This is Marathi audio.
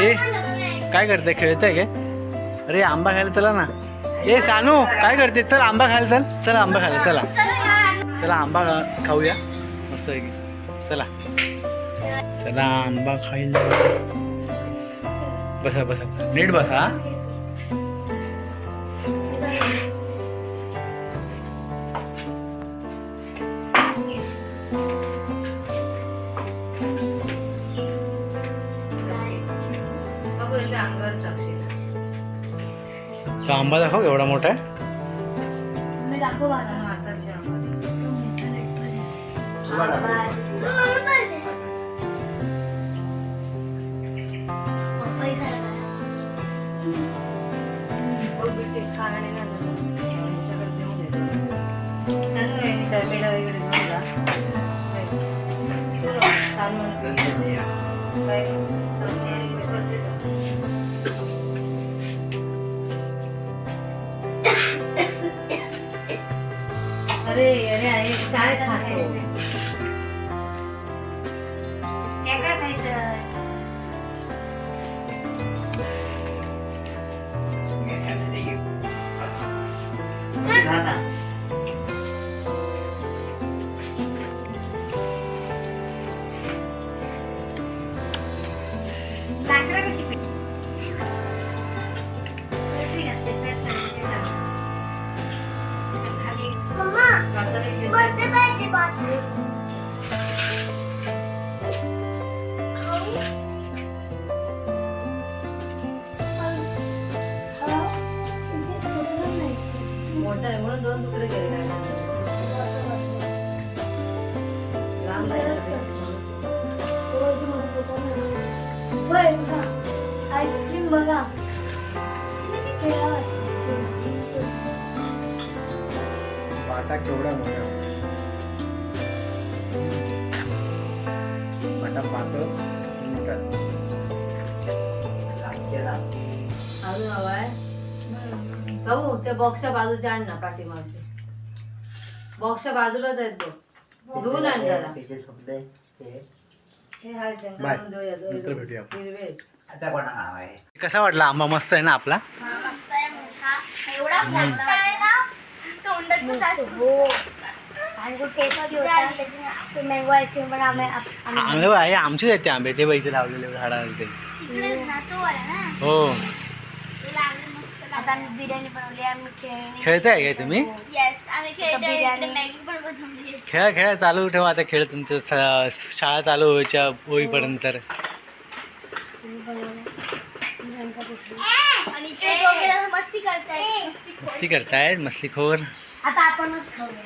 ए काय करते, खेळताय काय? अरे आंबा खायला चला ना. ए सानू काय करते? चल आंबा खायला चल. चला आंबा खायला चला. चला आंबा खाऊया मस्त आहे की. चला चला आंबा खायला. बसा बसा नीट बसा. तो आंबा दाखव एवढा मोठा आहे. अरे अरे अरे काय खातो? काय खायचं? मोठा आहे म्हणून 2 तुकडे केले. आईस्क्रीम बघा. बाटा केवढा मोठा. बाटा पातळ मोठा. अजून हवाय भाऊ त्या बॉक्सच्या बाजूच्या आण ना. पाठीमागच्या बॉक्सच्या बाजूलाच आहेत तो. धुवून आण जरा. हे हाय बाय. नंतर भेटूया आपण. हिरवे. कसा वाटला आंबा? मस्त आहे ना आपला. मस्त आहे मोठा. एवढा मोठा आहे ना तोंडात पण जातो. आणि तो टेस्टी होता. मँगो आईस्क्रीम पण आंबे आहे आमचेच आहेत ते आंबे. ते बैठे लावलेले झाडावर ते. हो आता आम्ही बिर्याणी बनवली. आम्ही खेळताय काय तुम्ही? येस आम्ही खेळतोय. मॅगी पण बनवली. खेळा खेळा चालू ठेवा आता. खेळ तुमचं शाळा चालू व्हायच्या होईपर्यंत. आणि ते दोघे जण मस्ती करतायत. मस्ती करतायत मस्तीखोर. आता आपणच खाऊया.